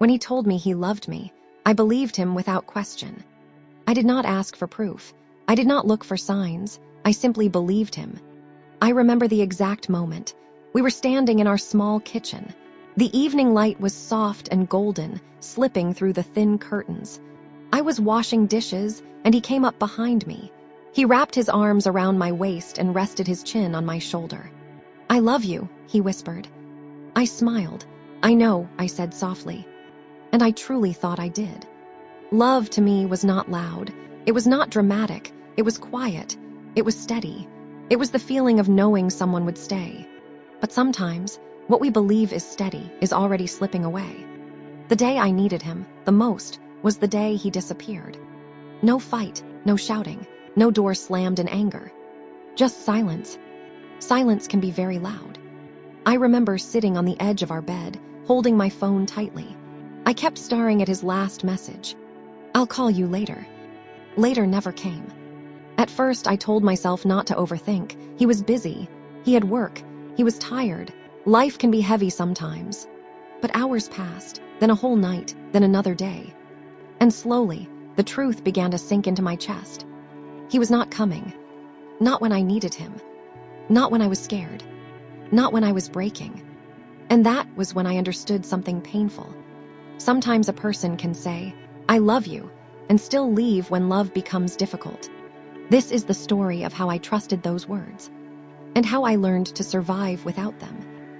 When he told me he loved me, I believed him without question. I did not ask for proof. I did not look for signs. I simply believed him. I remember the exact moment. We were standing in our small kitchen. The evening light was soft and golden, slipping through the thin curtains. I was washing dishes, and he came up behind me. He wrapped his arms around my waist and rested his chin on my shoulder. "I love you," he whispered. I smiled. "I know," I said softly. And I truly thought I did. Love to me was not loud. It was not dramatic. It was quiet. It was steady. It was the feeling of knowing someone would stay. But sometimes, what we believe is steady is already slipping away. The day I needed him the most was the day he disappeared. No fight, no shouting, no door slammed in anger. Just silence. Silence can be very loud. I remember sitting on the edge of our bed, holding my phone tightly. I kept staring at his last message. "I'll call you later." Later never came. At first, I told myself not to overthink. He was busy. He had work. He was tired. Life can be heavy sometimes. But hours passed, then a whole night, then another day. And slowly, the truth began to sink into my chest. He was not coming. Not when I needed him. Not when I was scared. Not when I was breaking. And that was when I understood something painful. Sometimes a person can say, "I love you," and still leave when love becomes difficult. This is the story of how I trusted those words, and how I learned to survive without them.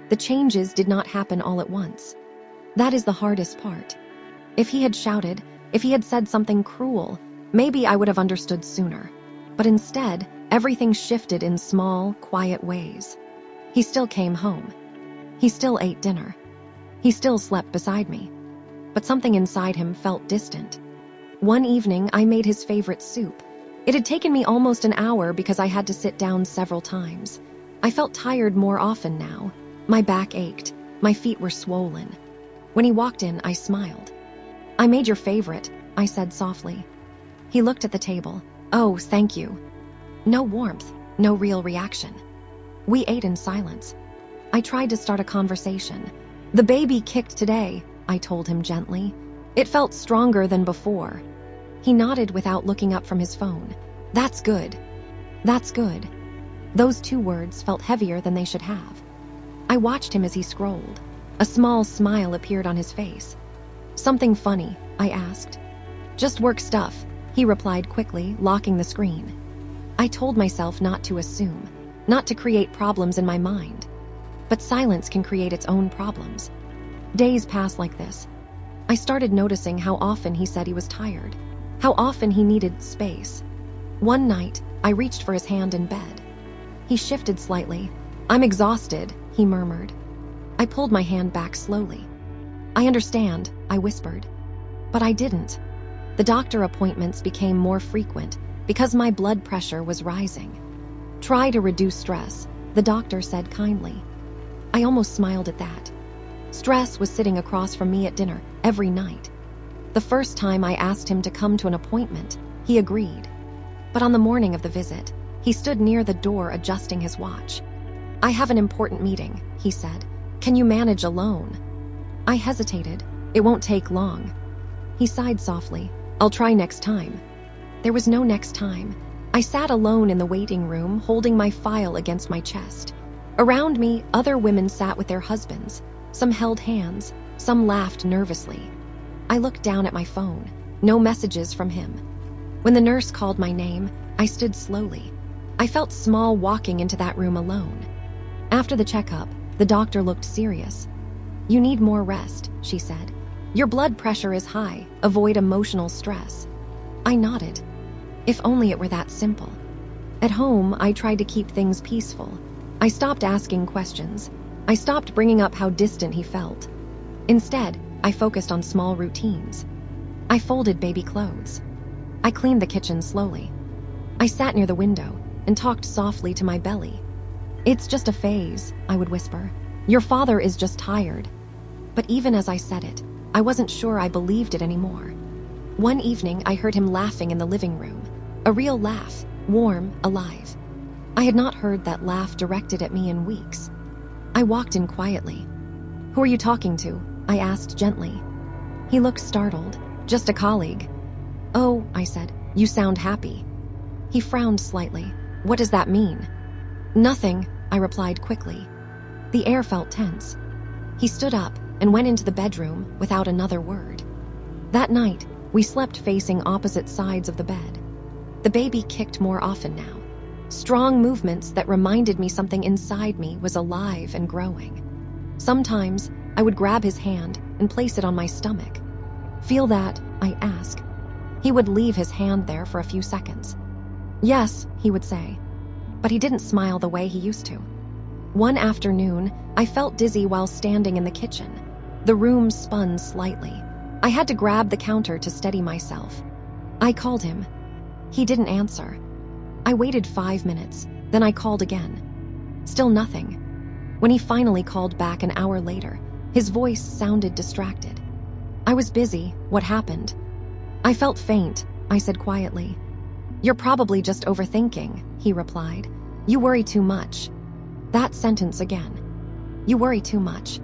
The changes did not happen all at once. That is the hardest part. If he had shouted, if he had said something cruel, maybe I would have understood sooner. But instead, everything shifted in small, quiet ways. He still came home. He still ate dinner. He still slept beside me. But something inside him felt distant. One evening, I made his favorite soup. It had taken me almost an hour because I had to sit down several times. I felt tired more often now. My back ached. My feet were swollen. When he walked in, I smiled. "I made your favorite," I said softly. He looked at the table. "Oh, thank you." No warmth, no real reaction. We ate in silence. I tried to start a conversation. "The baby kicked today," I told him gently. It felt stronger than before. He nodded without looking up from his phone. "That's good. That's good." Those two words felt heavier than they should have. I watched him as he scrolled. A small smile appeared on his face. "Something funny?" I asked. "Just work stuff," he replied quickly, locking the screen. I told myself not to assume, not to create problems in my mind. But silence can create its own problems. Days passed like this. I started noticing how often he said he was tired, how often he needed space. One night, I reached for his hand in bed. He shifted slightly. "I'm exhausted," he murmured. I pulled my hand back slowly. "I understand," I whispered. But I didn't. The doctor appointments became more frequent because my blood pressure was rising. "Try to reduce stress," the doctor said kindly. I almost smiled at that. Stress was sitting across from me at dinner every night. The first time I asked him to come to an appointment, he agreed. But on the morning of the visit, he stood near the door adjusting his watch. "I have an important meeting," he said. "Can you manage alone?" I hesitated. "It won't take long." He sighed softly. "I'll try next time." There was no next time. I sat alone in the waiting room, holding my file against my chest. Around me, other women sat with their husbands. Some held hands, some laughed nervously. I looked down at my phone. No messages from him. When the nurse called my name, I stood slowly. I felt small walking into that room alone. After the checkup, the doctor looked serious. "You need more rest," she said. "Your blood pressure is high. Avoid emotional stress." I nodded. If only it were that simple. At home, I tried to keep things peaceful. I stopped asking questions. I stopped bringing up how distant he felt. Instead, I focused on small routines. I folded baby clothes. I cleaned the kitchen slowly. I sat near the window and talked softly to my belly. "It's just a phase," I would whisper. "Your father is just tired." But even as I said it, I wasn't sure I believed it anymore. One evening, I heard him laughing in the living room. A real laugh, warm, alive. I had not heard that laugh directed at me in weeks. I walked in quietly. "Who are you talking to?" I asked gently. He looked startled. "Just a colleague." "Oh," I said, "you sound happy." He frowned slightly. "What does that mean?" "Nothing," I replied quickly. The air felt tense. He stood up and went into the bedroom without another word. That night, we slept facing opposite sides of the bed. The baby kicked more often now. Strong movements that reminded me something inside me was alive and growing. Sometimes, I would grab his hand and place it on my stomach. "Feel that?" I ask. He would leave his hand there for a few seconds. "Yes," he would say. But he didn't smile the way he used to. One afternoon, I felt dizzy while standing in the kitchen. The room spun slightly. I had to grab the counter to steady myself. I called him. He didn't answer. I waited 5 minutes, then I called again. Still nothing. When he finally called back an hour later, his voice sounded distracted. "I was busy. What happened?" "I felt faint," I said quietly. "You're probably just overthinking," he replied. "You worry too much." That sentence again. "You worry too much."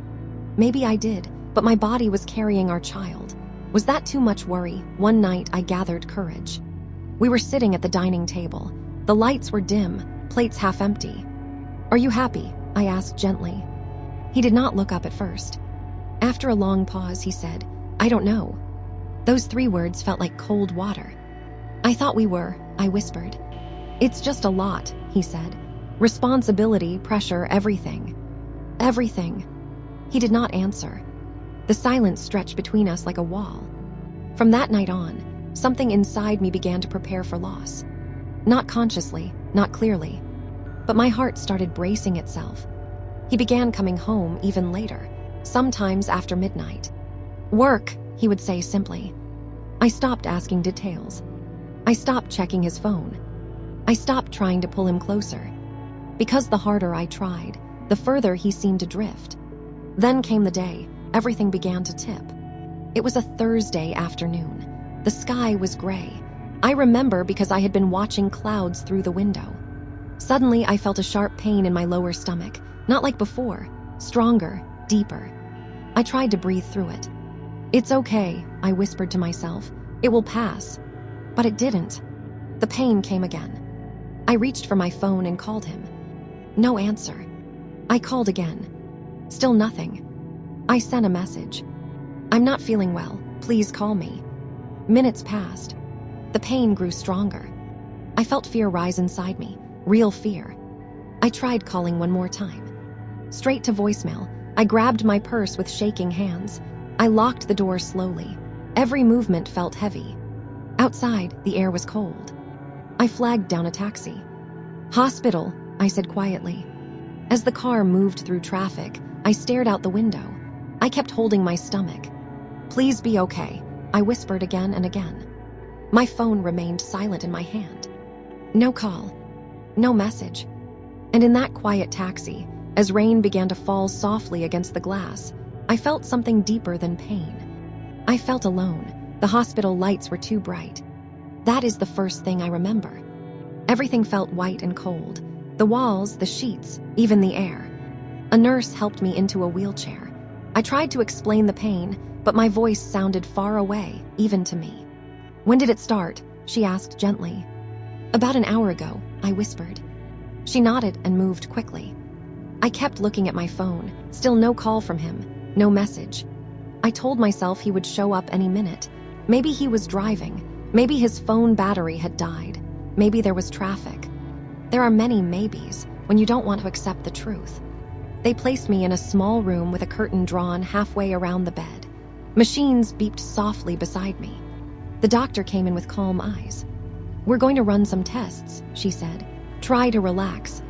Maybe I did, but my body was carrying our child. Was that too much worry? One night I gathered courage. We were sitting at the dining table. The lights were dim, plates half empty. "Are you happy?" I asked gently. He did not look up at first. After a long pause, he said, "I don't know." Those 3 words felt like cold water. "I thought we were," I whispered. "It's just a lot," he said. "Responsibility, pressure, everything." Everything. He did not answer. The silence stretched between us like a wall. From that night on, something inside me began to prepare for loss. Not consciously, not clearly, but my heart started bracing itself. He began coming home even later, sometimes after midnight. "Work," he would say simply. I stopped asking details. I stopped checking his phone. I stopped trying to pull him closer. Because the harder I tried, the further he seemed to drift. Then came the day everything began to tip. It was a Thursday afternoon. The sky was gray. I remember because I had been watching clouds through the window. Suddenly, I felt a sharp pain in my lower stomach, not like before, stronger, deeper. I tried to breathe through it. "It's okay," I whispered to myself. "It will pass." But it didn't. The pain came again. I reached for my phone and called him. No answer. I called again. Still nothing. I sent a message. "I'm not feeling well. Please call me." Minutes passed. The pain grew stronger. I felt fear rise inside me, real fear. I tried calling one more time. Straight to voicemail, I grabbed my purse with shaking hands. I locked the door slowly. Every movement felt heavy. Outside, the air was cold. I flagged down a taxi. "Hospital," I said quietly. As the car moved through traffic, I stared out the window. I kept holding my stomach. "Please be okay," I whispered again and again. My phone remained silent in my hand. No call. No message. And in that quiet taxi, as rain began to fall softly against the glass, I felt something deeper than pain. I felt alone. The hospital lights were too bright. That is the first thing I remember. Everything felt white and cold. The walls, the sheets, even the air. A nurse helped me into a wheelchair. I tried to explain the pain, but my voice sounded far away, even to me. "When did it start?" she asked gently. "About an hour ago," I whispered. She nodded and moved quickly. I kept looking at my phone, still no call from him, no message. I told myself he would show up any minute. Maybe he was driving. Maybe his phone battery had died. Maybe there was traffic. There are many maybes when you don't want to accept the truth. They placed me in a small room with a curtain drawn halfway around the bed. Machines beeped softly beside me. The doctor came in with calm eyes. "We're going to run some tests," she said. "Try to relax."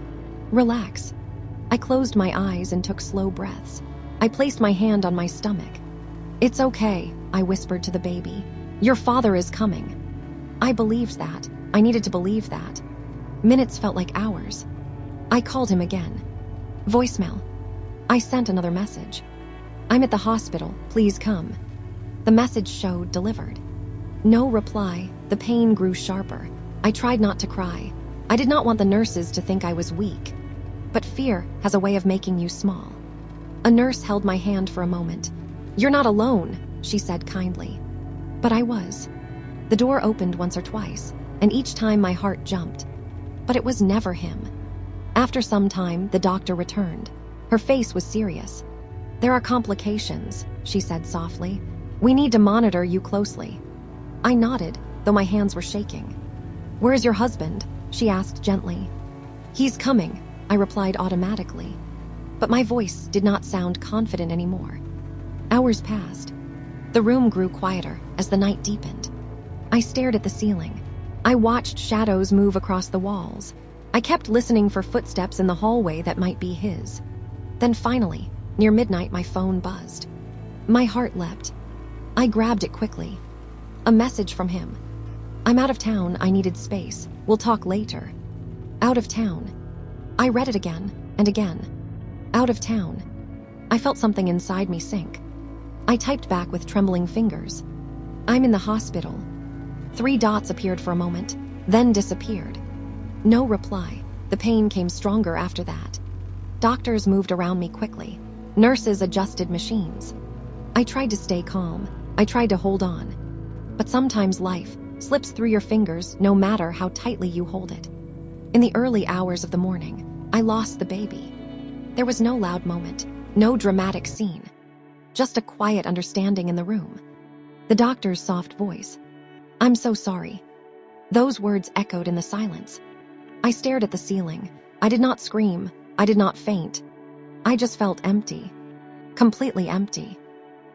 Relax. I closed my eyes and took slow breaths. I placed my hand on my stomach. "It's okay," I whispered to the baby. "Your father is coming." I believed that. I needed to believe that. Minutes felt like hours. I called him again. Voicemail. I sent another message. "I'm at the hospital. Please come." The message showed delivered. No reply. The pain grew sharper. I tried not to cry. I did not want the nurses to think I was weak. But fear has a way of making you small. A nurse held my hand for a moment. "You're not alone," she said kindly. But I was. The door opened once or twice, and each time my heart jumped. But it was never him. After some time, the doctor returned. Her face was serious. "There are complications," she said softly. "We need to monitor you closely." I nodded, though my hands were shaking. "Where's your husband?" she asked gently. "He's coming," I replied automatically. But my voice did not sound confident anymore. Hours passed. The room grew quieter as the night deepened. I stared at the ceiling. I watched shadows move across the walls. I kept listening for footsteps in the hallway that might be his. Then finally, near midnight, my phone buzzed. My heart leapt. I grabbed it quickly. A message from him. "I'm out of town, I needed space. We'll talk later." Out of town. I read it again and again. Out of town. I felt something inside me sink. I typed back with trembling fingers. "I'm in the hospital." 3 dots appeared for a moment, then disappeared. No reply. The pain came stronger after that. Doctors moved around me quickly. Nurses adjusted machines. I tried to stay calm. I tried to hold on. But sometimes life slips through your fingers no matter how tightly you hold it. In the early hours of the morning, I lost the baby. There was no loud moment, no dramatic scene. Just a quiet understanding in the room. The doctor's soft voice. "I'm so sorry." Those words echoed in the silence. I stared at the ceiling. I did not scream. I did not faint. I just felt empty. Completely empty.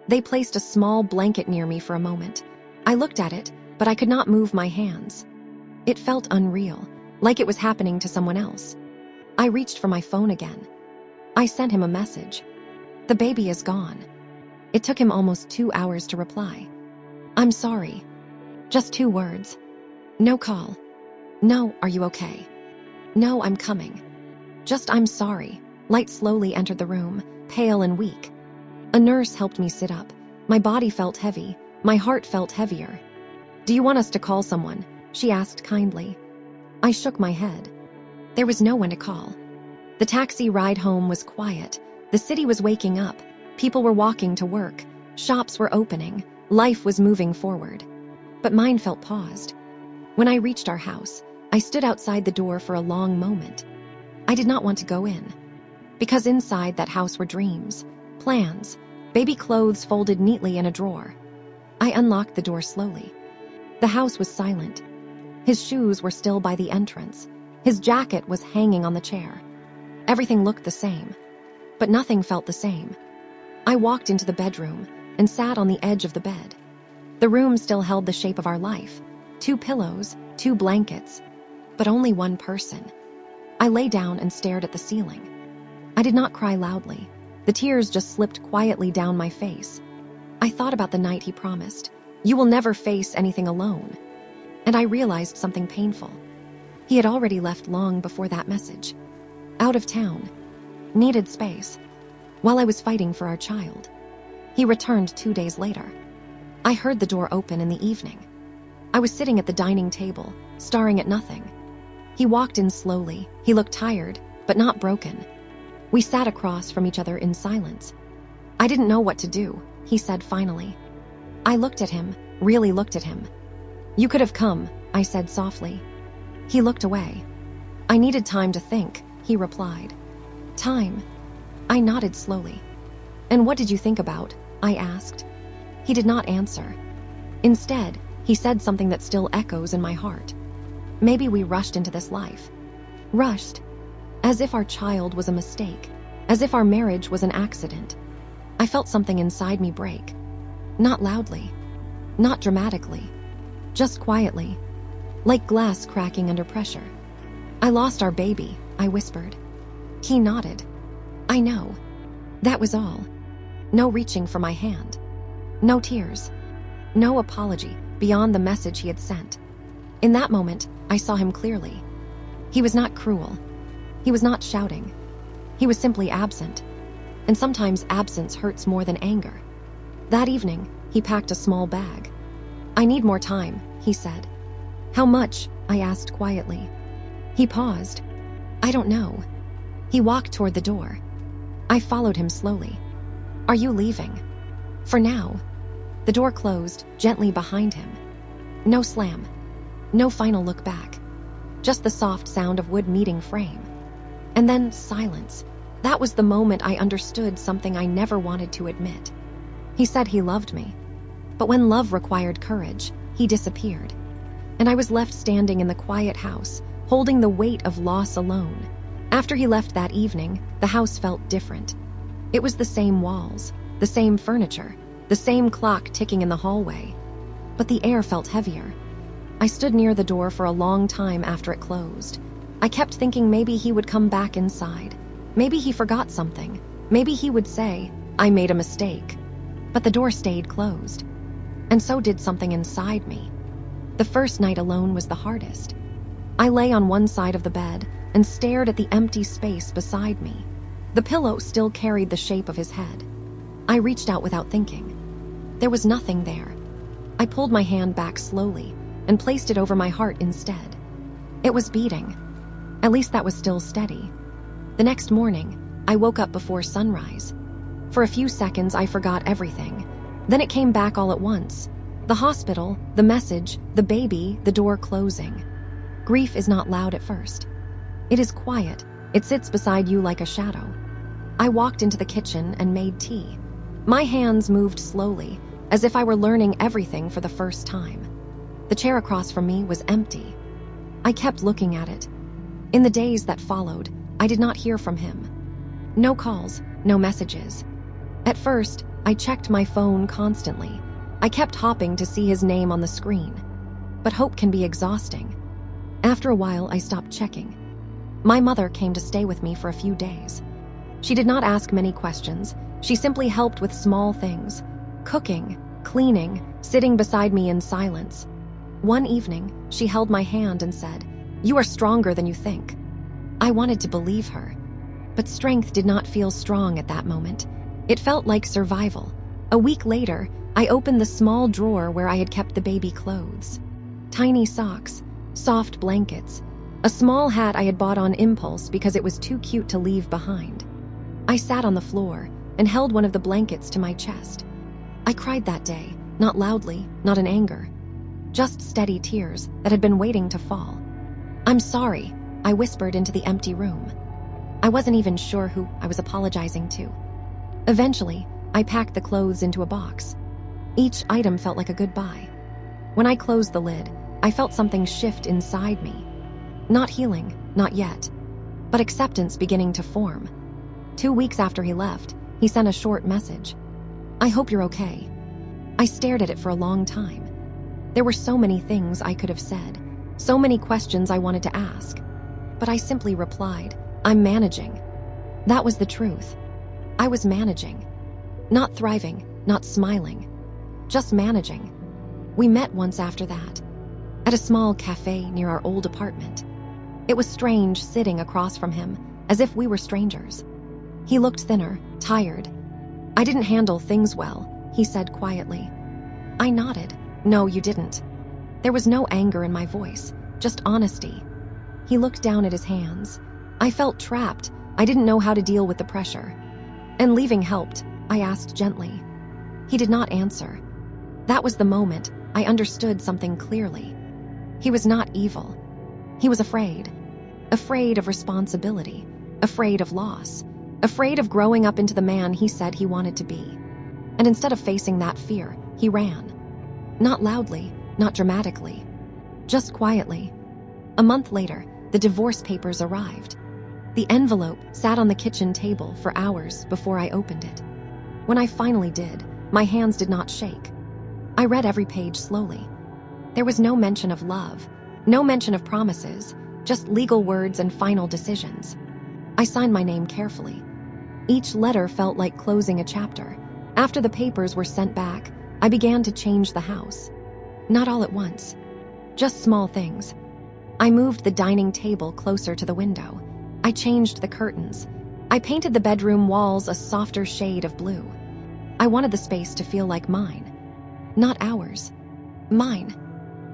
They placed a small blanket near me for a moment. I looked at it, but I could not move my hands. It felt unreal, like it was happening to someone else. I reached for my phone again. I sent him a message. "The baby is gone." It took him almost 2 hours to reply. "I'm sorry." Just 2 words. No call. No, "Are you okay?" No, "I'm coming." Just "I'm sorry." Light slowly entered the room, pale and weak. A nurse helped me sit up. My body felt heavy. My heart felt heavier. "Do you want us to call someone?" she asked kindly. I shook my head. There was no one to call. The taxi ride home was quiet. The city was waking up. People were walking to work. Shops were opening. Life was moving forward. But mine felt paused. When I reached our house, I stood outside the door for a long moment. I did not want to go in. Because inside that house were dreams, plans, baby clothes folded neatly in a drawer. I unlocked the door slowly. The house was silent. His shoes were still by the entrance. His jacket was hanging on the chair. Everything looked the same, but nothing felt the same. I walked into the bedroom and sat on the edge of the bed. The room still held the shape of our life. 2 pillows, 2 blankets, but only one person. I lay down and stared at the ceiling. I did not cry loudly. The tears just slipped quietly down my face. I thought about the night he promised, "You will never face anything alone." And I realized something painful. He had already left long before that message. Out of town. Needed space. While I was fighting for our child. He returned 2 days later. I heard the door open in the evening. I was sitting at the dining table, staring at nothing. He walked in slowly. He looked tired, but not broken. We sat across from each other in silence. "I didn't know what to do," he said finally. I looked at him, really looked at him. "You could have come," I said softly. He looked away. "I needed time to think," he replied. "Time?" I nodded slowly. "And what did you think about?" I asked. He did not answer. Instead, he said something that still echoes in my heart. "Maybe we rushed into this life." Rushed. As if our child was a mistake. As if our marriage was an accident. I felt something inside me break. Not loudly. Not dramatically. Just quietly. Like glass cracking under pressure. "I lost our baby," I whispered. He nodded. "I know." That was all. No reaching for my hand. No tears. No apology beyond the message he had sent. In that moment, I saw him clearly. He was not cruel. He was not shouting. He was simply absent. And sometimes absence hurts more than anger. That evening, he packed a small bag. "I need more time," he said. "How much?" I asked quietly. He paused. "I don't know." He walked toward the door. I followed him slowly. "Are you leaving?" "For now." The door closed gently behind him. No slam. No final look back. Just the soft sound of wood meeting frame. And then silence. That was the moment I understood something I never wanted to admit. He said he loved me. But when love required courage, he disappeared. And I was left standing in the quiet house, holding the weight of loss alone. After he left that evening, the house felt different. It was the same walls, the same furniture, the same clock ticking in the hallway. But the air felt heavier. I stood near the door for a long time after it closed. I kept thinking maybe he would come back inside. Maybe he forgot something. Maybe he would say, "I made a mistake." But the door stayed closed. And so did something inside me. The first night alone was the hardest. I lay on one side of the bed and stared at the empty space beside me. The pillow still carried the shape of his head. I reached out without thinking. There was nothing there. I pulled my hand back slowly and placed it over my heart instead. It was beating. At least that was still steady. The next morning, I woke up before sunrise. For a few seconds, I forgot everything. Then it came back all at once. The hospital, the message, the baby, the door closing. Grief is not loud at first. It is quiet. It sits beside you like a shadow. I walked into the kitchen and made tea. My hands moved slowly, as if I were learning everything for the first time. The chair across from me was empty. I kept looking at it. In the days that followed, I did not hear from him. No calls, no messages. At first, I checked my phone constantly. I kept hopping to see his name on the screen. But hope can be exhausting. After a while, I stopped checking. My mother came to stay with me for a few days. She did not ask many questions. She simply helped with small things. Cooking, cleaning, sitting beside me in silence. One evening, she held my hand and said, "You are stronger than you think." I wanted to believe her. But strength did not feel strong at that moment. It felt like survival. A week later, I opened the small drawer where I had kept the baby clothes. Tiny socks, soft blankets, a small hat I had bought on impulse because it was too cute to leave behind. I sat on the floor and held one of the blankets to my chest. I cried that day, not loudly, not in anger. Just steady tears that had been waiting to fall. "I'm sorry," I whispered into the empty room. I wasn't even sure who I was apologizing to. Eventually, I packed the clothes into a box. Each item felt like a goodbye. When I closed the lid, I felt something shift inside me. Not healing, not yet, but acceptance beginning to form. 2 weeks after he left, he sent a short message. "I hope you're okay." I stared at it for a long time. There were so many things I could have said, so many questions I wanted to ask. But I simply replied, "I'm managing." That was the truth. I was managing. Not thriving, not smiling. Just managing. We met once after that, at a small cafe near our old apartment. It was strange sitting across from him, as if we were strangers. He looked thinner, tired. "I didn't handle things well," he said quietly. I nodded. "No, you didn't." There was no anger in my voice, just honesty. He looked down at his hands. I felt trapped. I didn't know how to deal with the pressure. "And leaving helped?" I asked gently. He did not answer. That was the moment I understood something clearly. He was not evil. He was afraid. Afraid of responsibility. Afraid of loss. Afraid of growing up into the man he said he wanted to be. And instead of facing that fear, he ran. Not loudly, not dramatically. Just quietly. A month later, the divorce papers arrived. The envelope sat on the kitchen table for hours before I opened it. When I finally did, my hands did not shake. I read every page slowly. There was no mention of love, no mention of promises, just legal words and final decisions. I signed my name carefully. Each letter felt like closing a chapter. After the papers were sent back, I began to change the house. Not all at once, just small things. I moved the dining table closer to the window. I changed the curtains. I painted the bedroom walls a softer shade of blue. I wanted the space to feel like mine. Not ours. Mine.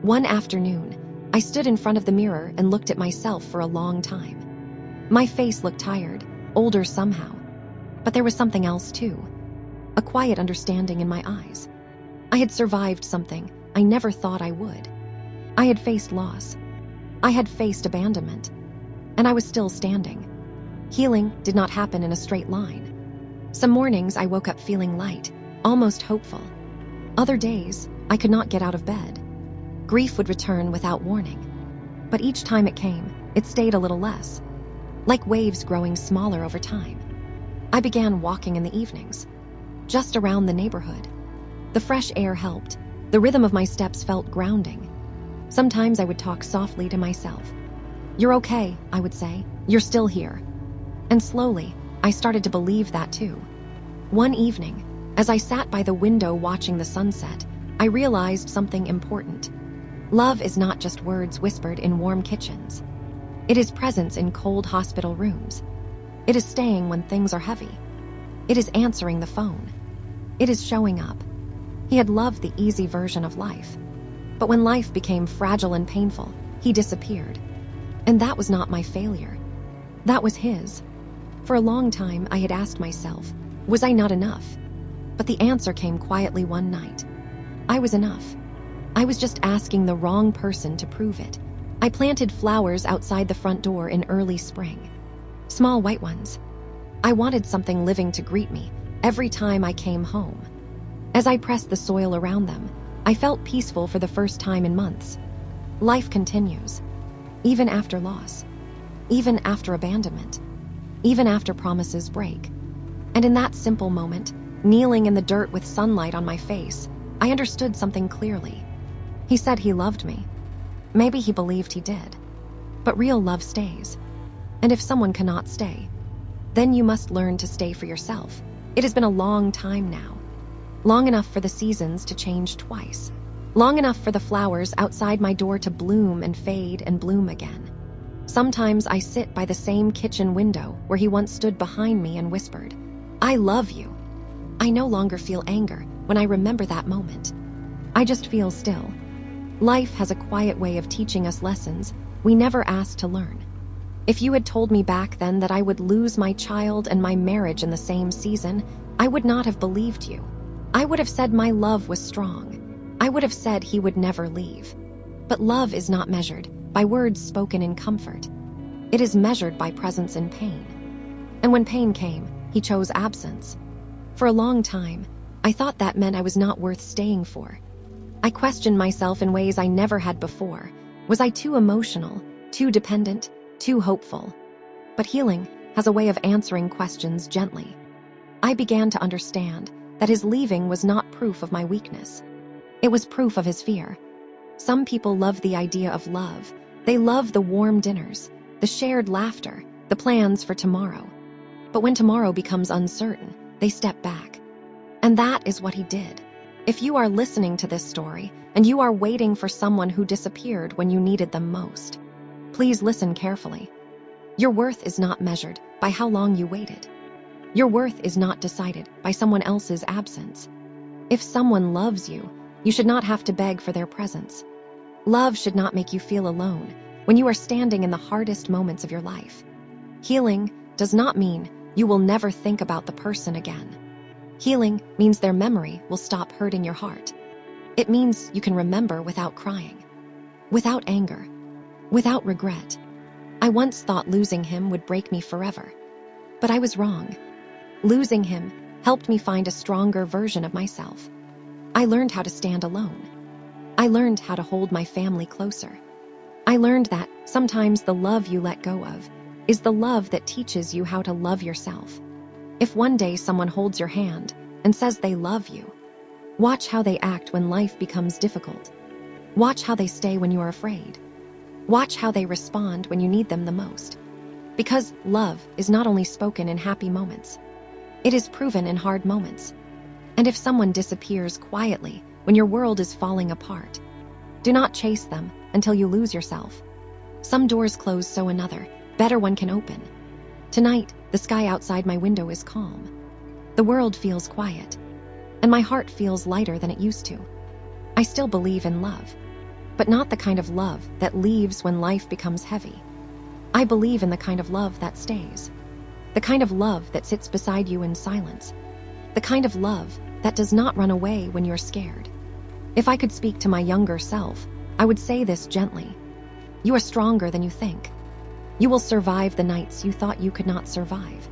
One afternoon, I stood in front of the mirror and looked at myself for a long time. My face looked tired, older somehow. But there was something else too. A quiet understanding in my eyes. I had survived something I never thought I would. I had faced loss. I had faced abandonment. And I was still standing. Healing did not happen in a straight line. Some mornings I woke up feeling light, almost hopeful. Other days, I could not get out of bed. Grief would return without warning. But each time it came, it stayed a little less, like waves growing smaller over time. I began walking in the evenings, just around the neighborhood. The fresh air helped. The rhythm of my steps felt grounding. Sometimes I would talk softly to myself. "You're okay," I would say. "You're still here." And slowly, I started to believe that too. One evening, as I sat by the window watching the sunset, I realized something important. Love is not just words whispered in warm kitchens. It is presence in cold hospital rooms. It is staying when things are heavy. It is answering the phone. It is showing up. He had loved the easy version of life. But when life became fragile and painful, he disappeared. And that was not my failure. That was his. For a long time, I had asked myself, was I not enough? But the answer came quietly one night. I was enough. I was just asking the wrong person to prove it. I planted flowers outside the front door in early spring. Small white ones. I wanted something living to greet me every time I came home. As I pressed the soil around them, I felt peaceful for the first time in months. Life continues, even after loss, even after abandonment, even after promises break. And in that simple moment, kneeling in the dirt with sunlight on my face, I understood something clearly. He said he loved me. Maybe he believed he did. But real love stays. And if someone cannot stay, then you must learn to stay for yourself. It has been a long time now. Long enough for the seasons to change twice. Long enough for the flowers outside my door to bloom and fade and bloom again. Sometimes I sit by the same kitchen window where he once stood behind me and whispered, "I love you." I no longer feel anger when I remember that moment. I just feel still. Life has a quiet way of teaching us lessons we never asked to learn. If you had told me back then that I would lose my child and my marriage in the same season, I would not have believed you. I would have said my love was strong. I would have said he would never leave. But love is not measured by words spoken in comfort. It is measured by presence in pain. And when pain came, he chose absence. For a long time, I thought that meant I was not worth staying for. I questioned myself in ways I never had before. Was I too emotional, too dependent, too hopeful? But healing has a way of answering questions gently. I began to understand that his leaving was not proof of my weakness. It was proof of his fear. Some people love the idea of love. They love the warm dinners, the shared laughter, the plans for tomorrow. But when tomorrow becomes uncertain, they step back. And that is what he did. If you are listening to this story and you are waiting for someone who disappeared when you needed them most, please listen carefully. Your worth is not measured by how long you waited. Your worth is not decided by someone else's absence. If someone loves you, you should not have to beg for their presence. Love should not make you feel alone when you are standing in the hardest moments of your life. Healing does not mean you will never think about the person again. Healing means their memory will stop hurting your heart. It means you can remember without crying, without anger, without regret. I once thought losing him would break me forever, but I was wrong. Losing him helped me find a stronger version of myself. I learned how to stand alone. I learned how to hold my family closer. I learned that sometimes the love you let go of is the love that teaches you how to love yourself. If one day someone holds your hand and says they love you, watch how they act when life becomes difficult. Watch how they stay when you are afraid. Watch how they respond when you need them the most. Because love is not only spoken in happy moments, it is proven in hard moments. And if someone disappears quietly when your world is falling apart, do not chase them until you lose yourself. Some doors close so another, better one can open. Tonight, the sky outside my window is calm. The world feels quiet, and my heart feels lighter than it used to. I still believe in love, but not the kind of love that leaves when life becomes heavy. I believe in the kind of love that stays. The kind of love that sits beside you in silence. The kind of love that does not run away when you're scared. If I could speak to my younger self, I would say this gently. You are stronger than you think. You will survive the nights you thought you could not survive.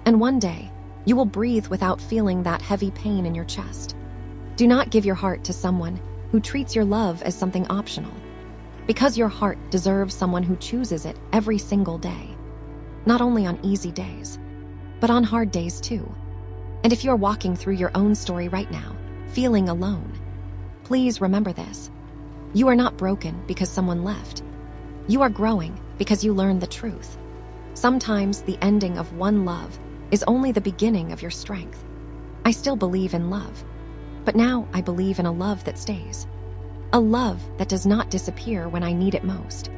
And one day, you will breathe without feeling that heavy pain in your chest. Do not give your heart to someone who treats your love as something optional, because your heart deserves someone who chooses it every single day, not only on easy days, but on hard days too. And if you're walking through your own story right now, feeling alone, please remember this. You are not broken because someone left. You are growing because you learned the truth. Sometimes the ending of one love is only the beginning of your strength. I still believe in love, but now I believe in a love that stays. A love that does not disappear when I need it most.